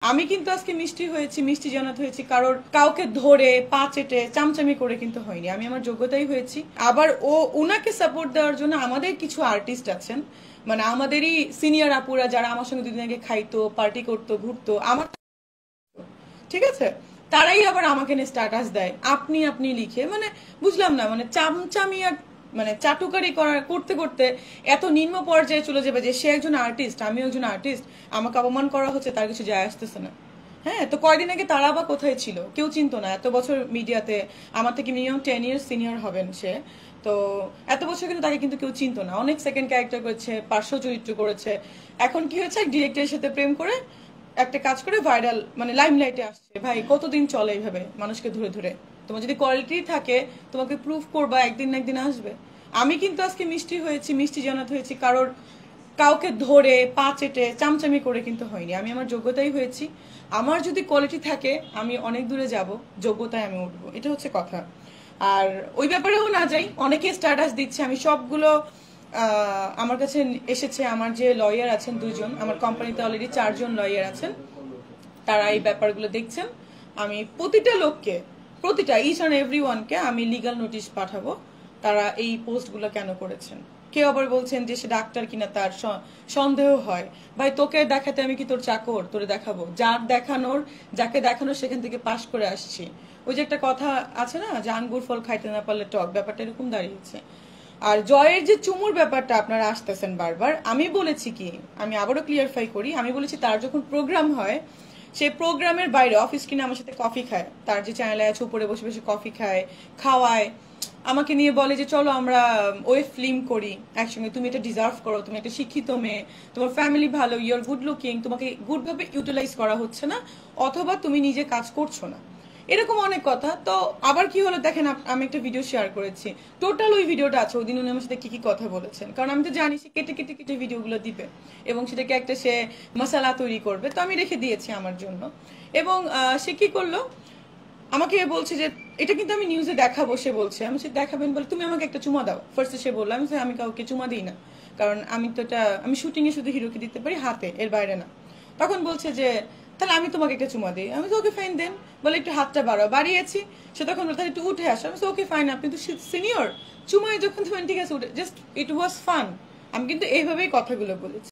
আমি কিন্তু আজকে মিষ্টি হয়েছি, মিষ্টি জানাত হয়েছি, কাউকে ধরে পা চেটে চামচামি করে কিন্তু হয়নি। আমি আমার যোগ্যতাই হয়েছি। আবার উনাকে সাপোর্ট দেওয়ার জন্য আমাদের কিছু আর্টিস্ট আছেন, মানে আমাদেরই সিনিয়র আপুরা যারা আমার সঙ্গে দুদিন আগে খাইতো, পার্টি করতো, ঘুরতো, আমার ঠিক আছে, তারাই আবার আমাকে নিয়ে স্ট্যাটাস দেয় আপনি আপনি লিখে। মানে বুঝলাম না, মানে চামচামি আর মানে চাটুকারি করতে করতে এত নিম্ন পর্যায়ে চলে যাবে যে সে একজন আর্টিস্ট, আমিও একজন আর্টিস্ট, আমাকে অপমান করা হচ্ছে, তার কিছু যায় আসতেছে না। হ্যাঁ, তো কয়দিন আগে তারা বা কোথায় ছিল, কেউ চিনতো না। এত বছর মিডিয়াতে, আমার থেকে মিনিমাম 10 ইয়ার্স সিনিয়র হবেন সে। তো এত বছর কিন্তু তাকে কিন্তু কেউ চিনতো না। অনেক সেকেন্ড ক্যারেক্টার করেছে, পার্শ্ব চরিত্র করেছে। এখন কি হয়েছে, ডিরেক্টরের সাথে প্রেম করে একটা কাজ করে ভাইরাল, মানে লাইমলাইটে আসছে। ভাই কতদিন চলে এইভাবে মানুষকে ধরে ধরে? তোমার যদি কোয়ালিটি থাকে, তোমাকে প্রুফ করবা, একদিন না একদিন আসবে। আমি কিন্তু আজকে মিষ্টি হয়েছি, মিষ্টি জানাত হয়েছি, কাউকে ধরে পা চেটে চামচামি করে কিন্তু হয়নি। আমি আমার যোগ্যতাই হয়েছি। আমার যদি কোয়ালিটি থাকে, আমি অনেক দূরে যাব, যোগ্যতায় আমি উঠবো, এটা হচ্ছে কথা। আর ওই ব্যাপারেও না যাই, অনেকে স্ট্যাটাস দিচ্ছে, আমি সবগুলো আমার কাছে এসেছে। আমার যে লয়ার আছেন দুজন, আমার কোম্পানিতে অলরেডি 4 জন লয়ার আছেন, তারা এই ব্যাপারগুলো দেখছেন। আমি প্রতিটা লোককে, প্রতিটা ইচ অ্যান্ড এভরি ওয়ানকে আমি লিগাল নোটিশ পাঠাবো তারা এই পোস্টগুলো কেন করেছেন। কেউ আবার বলছেন যে সে ডাক্তার কিনা তার সন্দেহ হয়। ভাই তোকে দেখাতে আমি কি তোর চাকর? তোরে দেখাবো যাকে দেখানোর সেখান থেকে পাশ করে আসছি। ওই যে একটা কথা আছে না, যে আঙ্গুর ফল খাইতে না পারলে টক, ব্যাপারটা এরকম দাঁড়িয়েছে। আর জয়ের যে চুমুর ব্যাপারটা আপনারা আসতেছেন বারবার, আমি বলেছি কি, আমি আবারও ক্লিয়ারফাই করি, আমি বলেছি তার যখন প্রোগ্রাম হয়, সেই প্রোগ্রামের বাইরে অফিস কিনে আমার সাথে কফি খায়, তার যে চ্যানেলে আছে উপরে বসে বসে কফি খায়, খাওয়ায়, আমাকে নিয়ে বলে যে চলো আমরা ওয়েব ফিল্ম করি একসঙ্গে, তুমি এটা ডিজার্ভ করো, তুমি একটা শিক্ষিত মেয়ে, তোমার ফ্যামিলি ভালো, ইউর গুড লুকিং, তোমাকে গুড ভাবে ইউটিলাইজ করা হচ্ছে না, অথবা তুমি নিজে কাজ করছো না, এরকম অনেক কথা। তো আবার কি হলো দেখেন, আমি একটা ভিডিও শেয়ার করেছি, টোটাল ওই ভিডিওটা আছে, ওই দিন উনি আমার সাথে কি কি কথা বলেছেন, কারণ আমি তো জানি সে কেটে কেটে কেটে ভিডিওগুলো দিবে এবং সেটাকে একটা সে মশালা তৈরি করবে, তো আমি রেখে দিয়েছি আমার জন্য। এবং সে কি করলো, আমাকে বলছে যে এটা কিন্তু আমি নিউজে দেখাবো, সে বলছে। আমি সে দেখাবেন বলে তুমি আমাকে একটা চুমা দাও, ফার্স্টে সে বললো। আমি কাউকে চুমা দিই না, কারণ আমি শুটিং এ শুধু হিরোকে দিতে পারি হাতে, এর বাইরে না। তখন বলছে যে তাহলে আমি তোমাকে একটা চুমা দিই। আমি তো ওকে ফাইন দেন, বলে একটু হাতটা বাড়িয়েছি। সে তখন বলে তাহলে একটু উঠে আসো। আমি ওকে ফাইন, আপনি তো সিনিয়র, চুমাই যখন তুমি ঠিক আছে উঠে, জাস্ট ইট ওয়াজ ফান। আমি কিন্তু এইভাবেই কথাগুলো বলেছি।